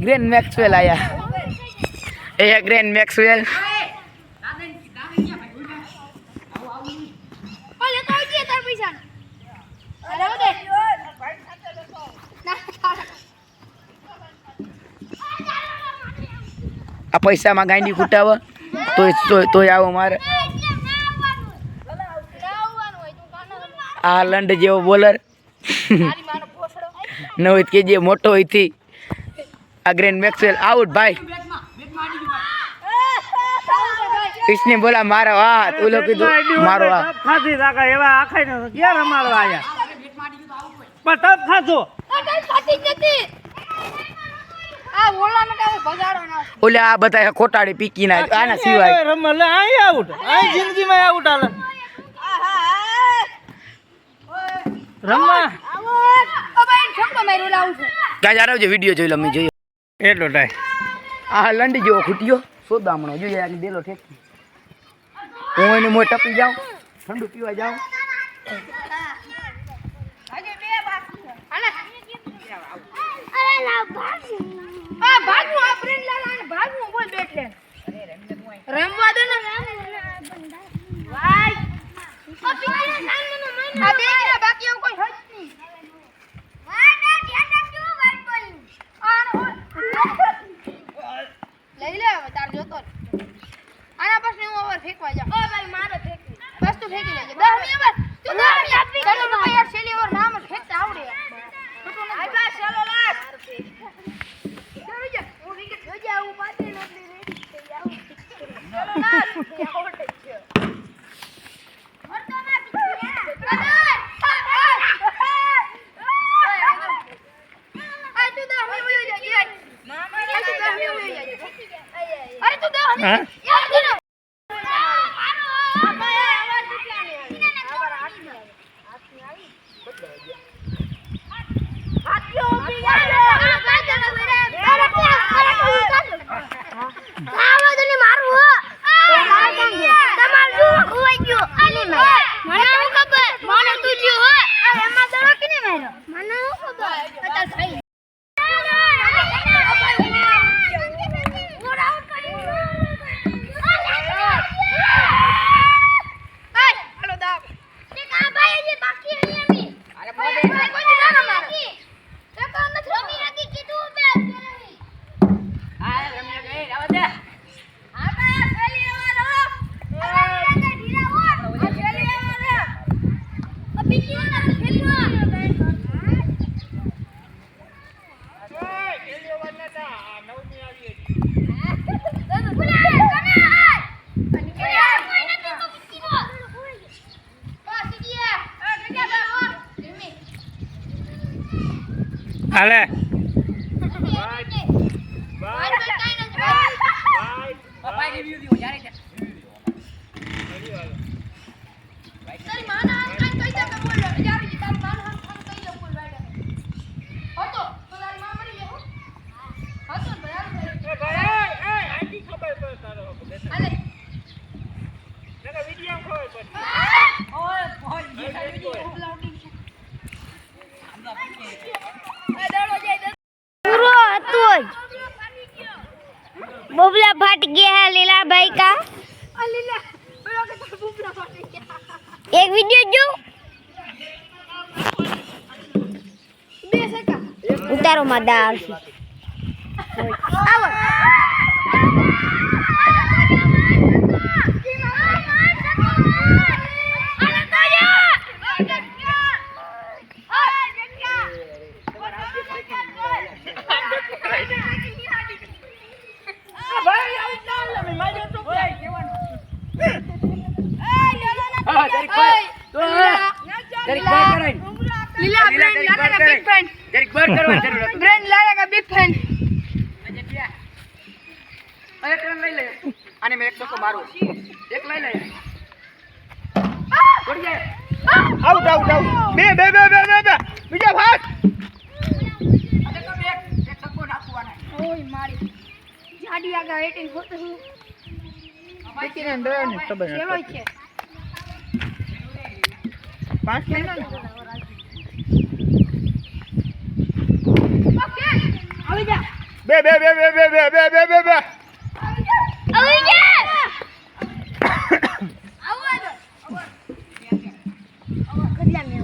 Grand Maxwell આયા એ grand Maxwell આ પૈસામાં ગાંડી કૂટાવ તોય આવો મારે આ લંડ જેવો બોલર ન હોય કે જે મોટો હોય થી આ ગ્રેન્ડ મેક્સવેલ આઉટ ભાઈ इसने बोला मारो हाथ ओलो कीधुं मारो हाथ खाधी राखा एवा आखाई ने क्યાં રમાડવા આયા પણ તપ ખાધો ખાધી નથી આ ઓલાને કાવ ભગાડો ના ઓલે આ બધા ખોટાડી પીકી ના આના સિવાય રમલે આઈ આઉટ આઈ જિંદગીમાં આઉટ આલે રમવા ઓ ભાઈ છોકરો માર્યો લાવું છું ક્યાં જારો જે વિડિયો જોઈ લો મે જોયો એટલો ટાઈ આ લંડ જેવો ખૂટ્યો સોદામણો જોઈએ આની દેલો ઠેકી હું એને મોય ટપી જાઉં ઠંડુ પીવા જાઉં આજે બે બાકી હાલે અરે ના ભાગું આ ભાગું આ ફ્રેન્ડ લાલા ભાગું બોલ બેટલે રમવા દે ને ભાઈ આ પીને સાંજનો મહિનો આ બે કે બાકી એવું કોઈ હજ નહીં વાહ ના ધ્યાન રાખજો વાત બોલું લઈ લે હવે તાર જોતો આના પછી હું ઓવર ફેંકવા જાઉં ઓ ભાઈ મારો ફેંકી બસ તું ફેંકી લેજે 10 ઓવર તું 10 આપી ચલો તો યાર છેલ્લી ઓવર નામ જ ફેંકતા આવડે આ બસ ચાલો લાસ ચાલો જા હું વિકેટ જો જાઉં પાતે નોટલી રેડી થઈ જાઉં ચલો લાસ આવડે છે મરતો ના આ તું 10 મે બોલ્યો જા મામા અરે તું 10 મે બોલ્યો જા અરે તું 10 યાર તું હાલે બાય રિવ્યુ દીઓ જારે છે તારી માના આ કઈ દે મે બોલ જારી જી તારી માના હમ કઈ દે બોલ વાડે હતો તો તારી માં મરી ગયો હતો બરાબર એ ભાઈ એ આજી ખબર પર તારો હાલે મેં વિડિયો ખબર પર ઓય ભાઈ જે વિડિયો અપલોડિંગ છે આમલા એ દાડો જાય પૂરો હતો बुबला फट गया है लीला भाई का लीला बुबला फट गया एक वीडियो जो 2 सेकंड उतारो मदा आवशी आओ लीला ब्रांड लाया का बिग फैन जरिक बर करवा જરૂર હતું ब्रांड लाया का बिग फैन અરે ટ્રેન લઈ લે આને મે એક તો મારું એક લઈ લે છોડી જાય આઉટ આઉટ આઉટ બે બે બે બે બે બીજા ભાગ અરે તો એક છક્કો નાખવાના ઓય મારી જાડી આગા 18 ફોટો હું બેકીને અંદર ને ખબર ચલો છે 5 કે ના ઓકે આવી જા બે બે બે બે બે બે બે બે બે બે બે આવી જા આવો કદલા મે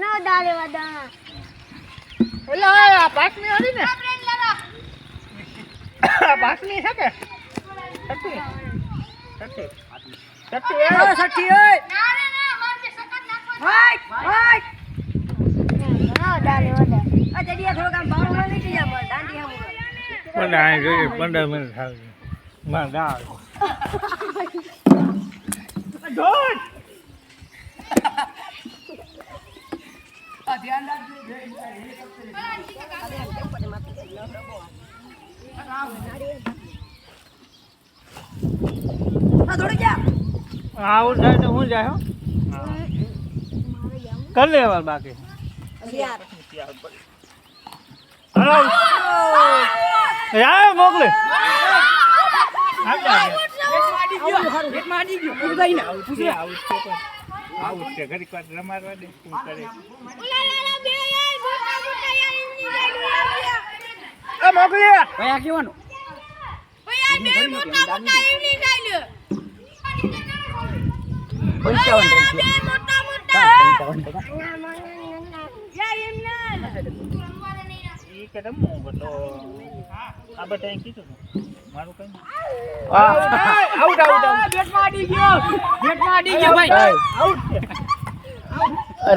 ના દાલે વાદા ઓલા આ પાકની હતી ને આ પાકની છે કે સટી સટી સટી ઓ સઠી ઓય ના રે ના મારતે સકત નાખો હાય હાય ના દાલે વાદા આ જડિયા થોડો કામ બાવળમાં નીકળી જા પણ દાંડી હામું પણ આ જોઈએ 15 મિનિટ થાય માં ગાળ દોડ આ ધ્યાન રાખજો આ દોડી જા આવું થાય તો હું જાય હો કર લેવા બાકી યાર હલો યાર મોકલે પેટમાં આડી ગયો ઉગાઈ ના આવું છે ઘડીક વાર રમાડવા દે શું કરે ઉલાલા બે યાર મોટા મોટા યાર ઇમની ગાડી એ મોકલે ભાઈ આ કેવાનું ઓય બે મોટા મોટા ઇમની ગાડી 55 બે રૂપિયા મોટા મોટા 55 યાર એમના ઈ કે રમવું બતો આ બધા એમ કીધું મારું કઈ આઉટ આઉટ આઉટ પેટમાં આડી ગયો ભાઈ આઉટ છે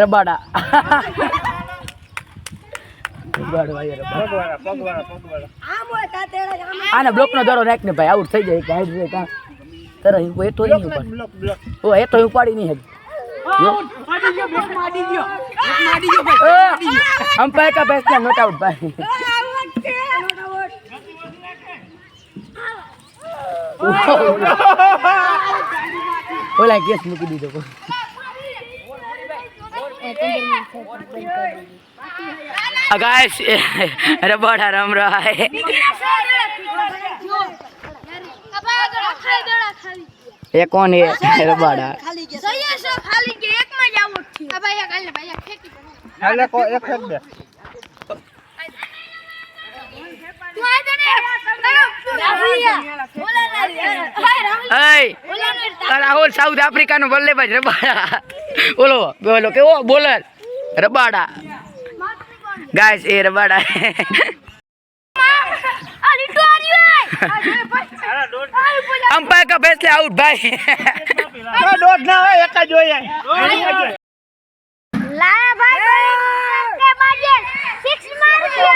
રબાડા રબાડ ભાઈ રબાડ પગવાળા આને બ્લોક નો દડો નાખ ને ભાઈ આઉટ થઈ જાય હાઈડ રે કા તરહ હું એતો નહીં ઉપર બ્લોક બ્લોક ઓ એતો ઉપાડી નહીં હે अंपायर का फैसला नॉट आउट भाई बोला केस मूकी दीजिए गाइस अरे बड़ा रम रहा है ये कौन है रबाड़ा खाली के एक में जाओ अब भैया कल भैया फेंकी હાલે કો એક જ બે तू आ जा रे भैया बोला ना ए राहुल साउथ अफ्रीका નો બલ્લેબાજ રબાડા બોલો બોલો કેવો બોલર રબાડા ગાઈસ એ રબાડા आ लिटू आ रही है अंपायर का फैसला आउट भाई દોઢ ના હોય એક જ હોય लाया भाई के बाजे 6 मार दिया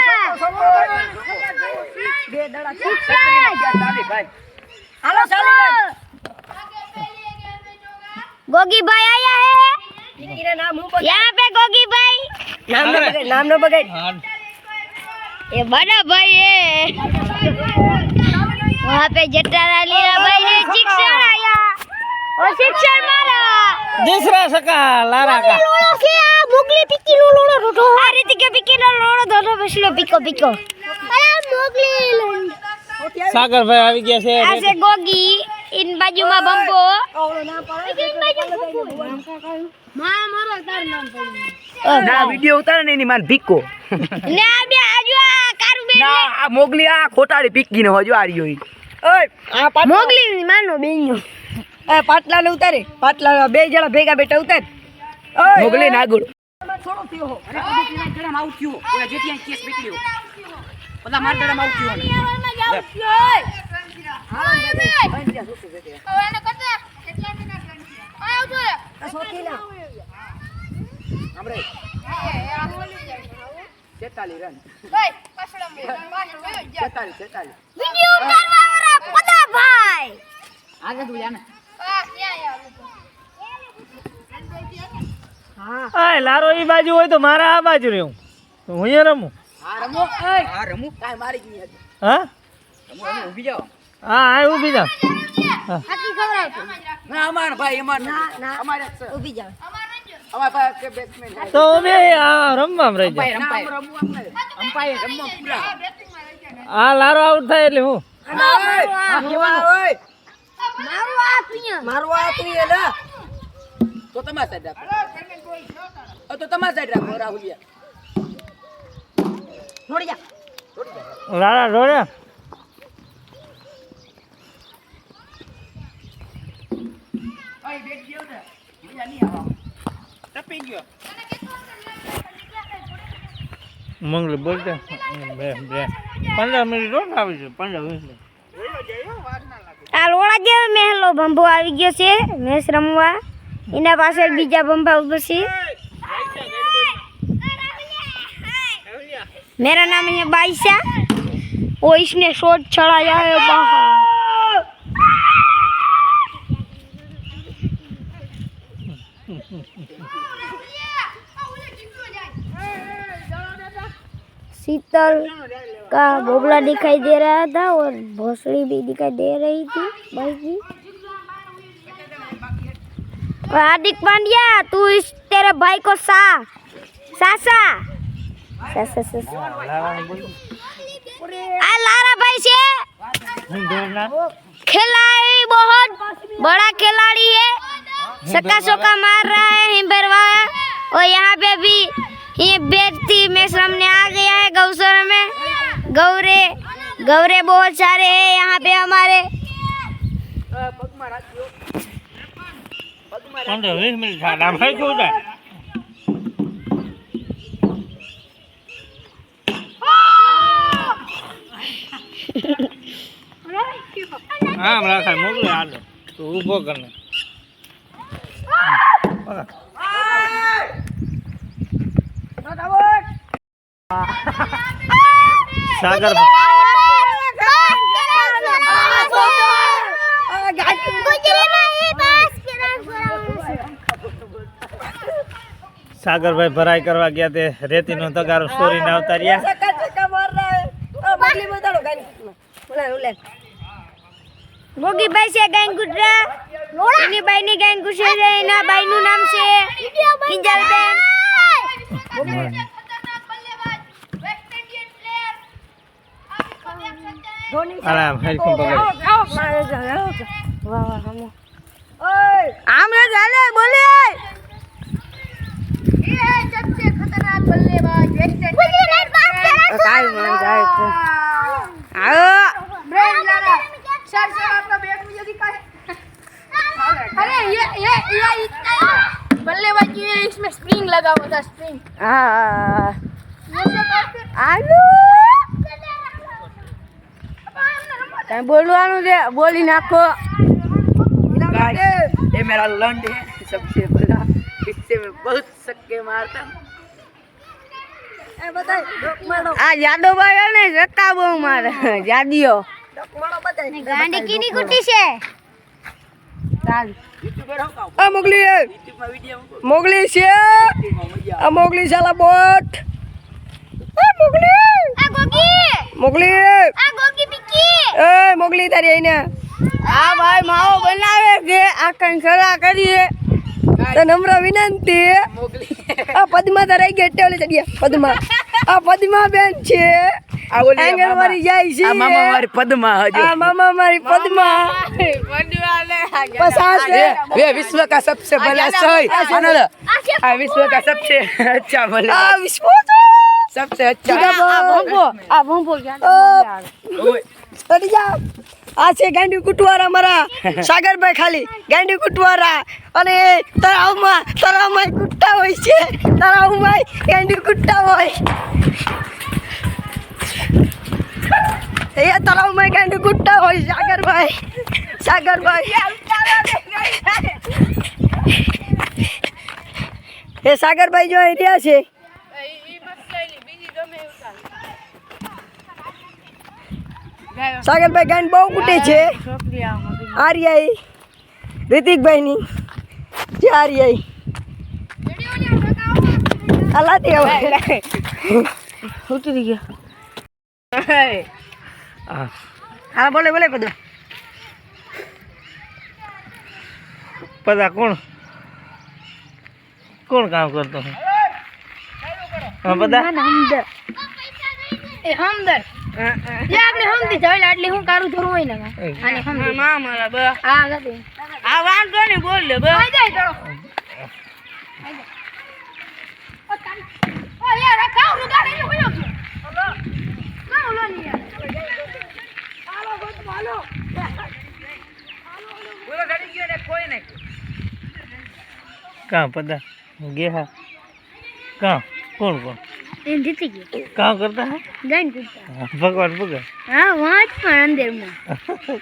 हेलो गोगी भाई आया है यहाँ पे गोगी भाई नाम न बगैर ये बड़ा भाई है वहाँ पे जट्टारा लीला भाई ने शिक्षण आया और शिक्षण मारा दूसरा सका लारा का लोड़ो से आ मोगली पिकी लोड़ो रोटो आ रीति के पिकी लोड़ो दोनो बसलो पिको पिको अरे मोगली सागर भाई આવી ગયા છે ऐसे गोगी इन बाजू में बम्बो इन बाजू मां मारो तार नाम पड़ी ना वीडियो उतारे ने ની માન ભીકો ने अबे आजू कारू बे ના આ મોગલી આ ખોટાડી પીકી ને હજુ આરી હોય ઓય આ मोगली मानो बेन्यो એ પાટલા ને ઉતારે પાટલા બે જણા ભેગા બેઠા ઉતાર ઓય મોગલી નાગુડ થોડો થયો હો અને બીજા જણા આઉટ થયો ઓલા જેથી કેસ બેઠ્યો બધા માર જણા આઉટ થયો ને હા ઓને કરતા કેટલા મિનિટ આવ તો સોકીના हमरे 46 रन ઓય પાછળ મે પાછળ વયો જા 46 વિડિયો ઉતારવા વાળા પદા ભાઈ आगे तू जाना આ ક્યાં યાર આ લારો ઈ બાજુ હોય તો મારા આ બાજુ રહેવું તો હું અહીંયા રમું हां रमू काय मारी गई है હા रमू ऊभी जाओ હા આ ઊભી જા હાકી ખબર ना हमार भाई हमार ना हमारे ऊभी जाओ हमारे पास के बैट्समैन है તો બે આ રમવામાં રહી જાય अंपायर रमू अंपायर रमू पूरा આ લારો આઉટ થાય એટલે હું ओए મારો આ પિયા मारवा तू ये ना तो तमाशा રાખો तो तमाशा રાખો રાહુલિયા દોડી જા લાલા જોડે ઓય બેટ ગયો ને મજા નહીં આવે ટપી ગયો મંગળ બોલતે 15 મિનિટ રોજ આવી છે 15 મિનિટ આ લોડા જેવો મહેલો ભંભો આવી ગયો છે મેચ રમવા એના પાછળ બીજા ભંભા ઉભા છે मेरा नाम है बाईसा वो इसने शॉट चढ़ाया है बाहर शीतल का बोबला दिखाई दे रहा था और भोसड़ी भी दिखाई दे रही थी भाई की और हार्दिक पांड्या तू इस तेरे भाई को सासा लारा भाई से खिलाड़ी बहुत बड़ा खिलाड़ी है सक्का सोका मार रहा है हिम्बरवा और यहाँ पे भी ये बेचती में सामने आ गया है गौसर में गौरे बहुत सारे हैं यहाँ पे हमारे 15 મિનિટ થાય આમ ખાઈ ગયું જાય આમ રાખાય મોકલે આલો તું ઊભો કરને સાગર સાગરભાઈ ભરાઈ કરવા ગયા તે રેતીનો તગારો ચોરીને આવતા રહ્યા ચક્કા માર રહા હે બગલી બતાડો ગાય બોલે गोगी भाई से गैंग गुटरा इन्हीं भाई ने गैंग गुस्से से इना भाई नु नाम से किंजल बेन આરામ હેલ કોમ પકડ વાહ વાહ ઓય આમે ચાલે બોલે ये है सबसे खतरनाक बल्लेबाज वेस्टर्न કાઈ મન જાય છે આવો ब्रेन लगा सर से आपका बैट मुझे दिखाए अरे ये इतना बल्लेबाजी है इसमें स्प्रिंग लगा हुआ था स्प्रिंग હા ऐसे करके આલુ કઈ બોલવાનું છે બોલી નાખો ये मेरा लंड है सबसे बड़ा इससे मैं बहुत सक्के मारता आ यादव भाई ने सक्का बહુ મારે જાદીઓ गांडी की नहीं कुटी से आ मोगली मोगली से आ मोगली साला बोट आ मोगली आ गोगी मोगली पिकी ए मोगली तारी आईने आ भाई माओ बनावे के आ कंसला करिए तो नम्र विनंती आ पद्मा तारी गेटे वाली चढ़िया पद्मा आ पद्मा बेन छे आ बोली आंगणवाड़ी जाई छी आ मामा मारी पद्मा हजो आ मामा मारी पद्मा पद्मा ले पचास वे विश्व का सबसे बड़ा सही अनल आ विश्व का सबसे अच्छा बल्ला आ विश्व सबसे अच्छा आ भंगो चढ़ जा आ છે ગાંડી કુટવારા મારા સાગરભાઈ ખાલી ગાંડી કુટવારા અને તળાવમાં કુટ્ટા હોય છે તળાવમાં ગાંડી કુટ્ટા હોય એ તળાવમાં ગાંડી કુટ્ટા હોય સાગરભાઈ એ સાગરભાઈ જો અહીં રહ્યા છે સાગરભાઈ ગાંડ બહુ કૂટે છે આર્યાઈ રિતિકભાઈની જે આર્યાઈ હલાતી હવે ઉતરી ગયા હા બોલે બોલે બધું પતા કોણ કામ કરતો હે હા પતા એ હમદર ये आपने हम दी चावल आटली हूं कारू थोरू होई ना आने हम માં મારા બ आ गते આ વાંધો ને બોલ લે બ आ जाए तो ओ यार रखाओ रुका नहीं होयो कहाँ पता गे है कहाँ कौन कौन इन जीती गई कहाँ करता है गाइन करता भगवान भगवान हां वहां पर अंदर में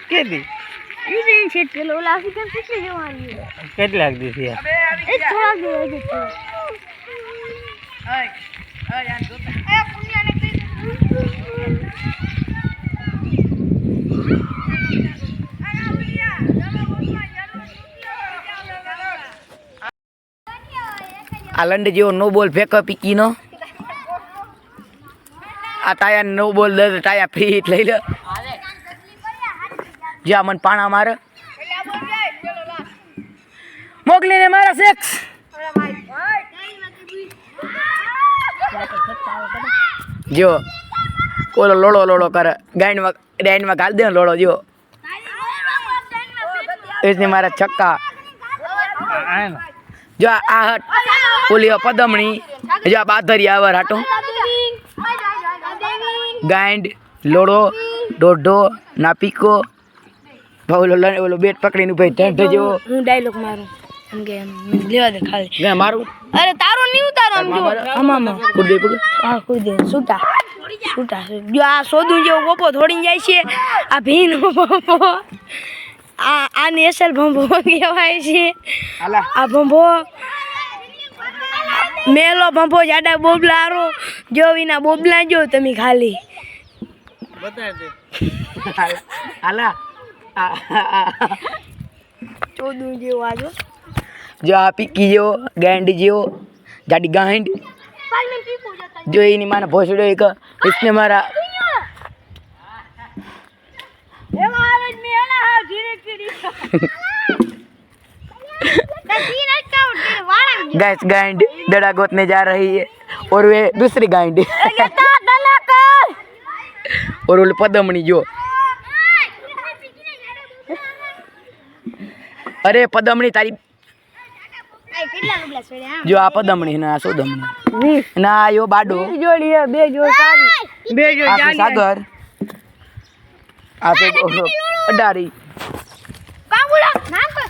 के दी ये सेट पेलो लाफिकन कितने जवानी કેટલી લાગ દી છે એ થોડા દે ઓય ઓય યાર જોતા એ પુણ્યાને કહી આ લંડ જેવો નો બોલ ફેંકો પીકીનો આ ટાયા નો બોલ દે ટાયા ફ્રી લઈ લે જ્યાં મને પાણા મારે મોકલીને મારા સેક્સ જો ઓલો લોડો લોડો કરે ગાઈનમાં ગાલ દે ને લોડો જો इसने मारा छक्का जो आ हट ओली पदमणी जो आ बाधरी आवर हटो गांड लोड़ो डोडो नापीको ओलो बेट पकड़ी नु भाई टेंट जो હું ડાયલોગ મારું એમ કે લેવા દે ખાલી मैं मारू અરે તારો નહીં ઉતારો આમ જો આમાં कुछ दे पकड़ હા કોઈ દે છૂટા છૂટા જો આ સોદું જેવો ગોપો થોડીને જાય છે આ ભીનો ભંભો આ નેસલ ભંભો કહેવાય છે आला આ ભંભો મેલો ભંભો જાડા બોબલારો જો વિના બોબલા જો તમે ખાલી બતા દે आला ચોદું જેવો આજો जो आ पिक्की जो गांड जो जाडी गांड जो इनी माने भोसड़ो एक इसने मारा એ મહારાજ મે એના હા ધીરે ધીરે ધીરે કાઉ ધીરે વાળા गैस गांड दड़ा गोतने जा रही है और वे दूसरी गांड ગેતા ડલા કર और वो पदमणी जो अरे पदमणी तारी આ કેટલા રૂપિયા છોડ્યા जो आ पदमणी ना सोदमणी ना यो बाडो જોડી બે જોડ સારી બે જોડ आ सागर आ पे अडारी કાબુલા નામ કર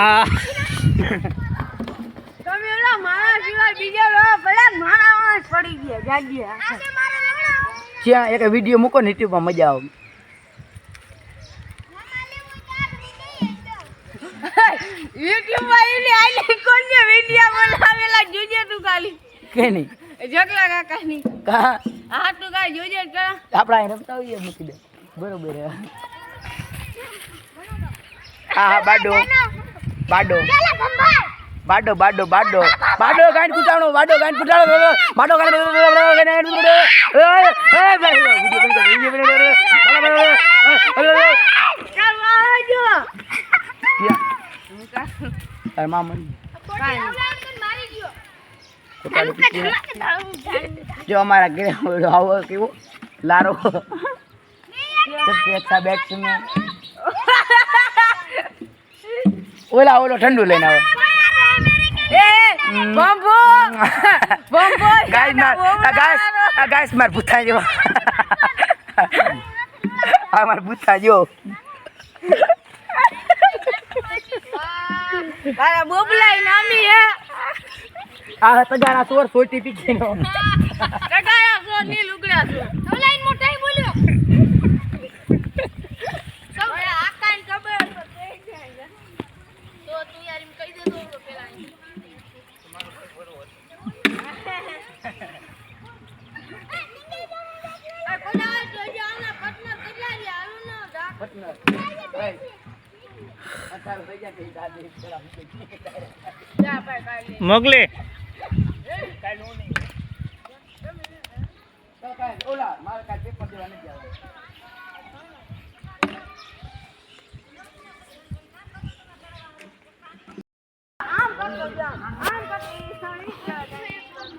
આ તમે ઓલા મારા સિવાય બીજા લો ભલે મારા વાસ પડી ગયા જાગ્યા क्या एक वीडियो मुको ने यूट्यूब में मजा आवे યુટ્યુબ માં એલી આલે કોને વિડિયો બનાવેલા જોજે તું ખાલી के नहीं જગલા કાકાની कहा હા તું કાઈ જોજે કરા આપડા અહીં રમતા હોઈએ મૂકી દે બરોબર હે હા બાડો બાડો ચાલે બંબાઈ બાડો બાડો બાડો બાડો ગાઈન કુટાણો બાડો ગાઈન કુટાણો બાડો ગાઈન ચાલ આજો અરે મામા કાઈ મારી ગયો जो हमारा घरे आવો કેવો લારો सबसे अच्छा बैट्समैन ओला ओलो ठंडू लेना आओ એ બંબો બંબો गाइस मार पुथा जो हमार पुथा जो અરે બોબલાઈ નામી હે आ तगारा सोर सोटी पीछे नो કટાયા સો ની લુગડા છો ઓલાઈન મોટાઈ બોલ્યો સૌ આકાન ખબર તો થઈ જાય તો તું યાર એમ કહી દે તો પેલા આ કોડા જોજે આના પટના કેટલા રે હાલું ના જા જા ભાઈ કાઈ મોકલે ओला मार का पेपर देवा नहीं जावे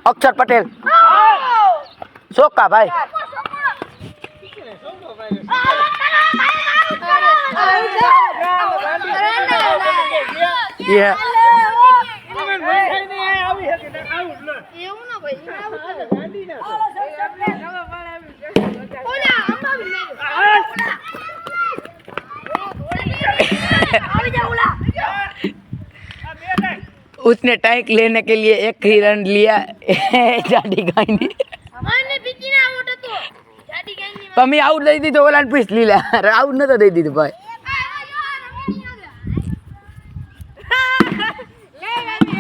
अक्षर पटेल सोका भाई ये એવું ના ભાઈ ઓલા આમાં બી નહીં આવી જા ઓલા उसने टैंक लेने के लिए एक ही रन लिया जाडी गांधी મને બીજી ના આવટ હતો જાડી ગઈ પમી આઉટ દઈ દીધો ઓલાને પીસ લીલા આઉટ નતો દઈ દીધું ભાઈ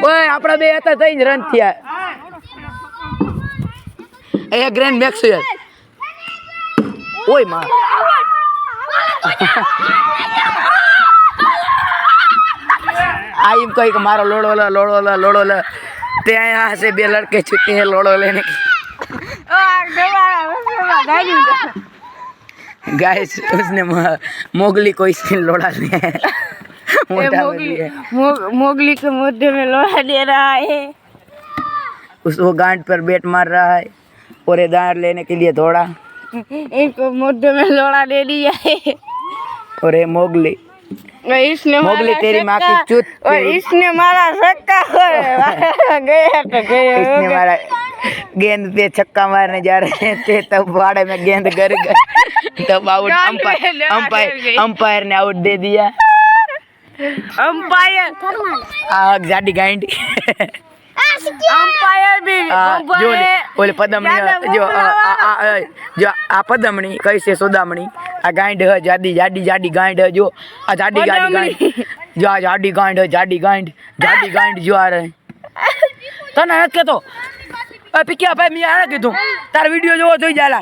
ઓય આપણા બે હતા તઈ જ રન થયા એ ગ્રેન્ડ મેક્સવેલ ઓય માં આ એમ કહી કે મારો લોડો લે તે અહીંયા હશે બે લડકે છૂટે હે લોડો લેને गाइस उसने मोगली को इसने लोड़ा लिया है मोगली के मुद्दे में लोहा दे रहा है। उसको गांड पर बेट मार रहा है और ये दांत लेने के लिए दौड़ा इनको मुद्दे में लोड़ा दे दिया है और ये मोगली और इसने मोगली मारा तेरी माँ की छक्का, चूत और इसने मारा छक्का और गया तो गया इसने मारा गेंद पे छक्का मारने जा रहे थे तब बाड़े में गेंद गिर गई तब आउट अंपायर ने आउट दे दिया अंपायर जाडी गांड अंपायर भी जो ओले पदमणी जो आ पदमणी कैसे सोदामणी आ गांड है जाडी जाडी जाडी गांड है जो आ जाडी गाडी गांड जो आ जाडी गांड है जाडी गांड जो आ रहे तने नत केतो पिक्या भाई मैं आने कीधुं तार वीडियो जोवो जोई जाला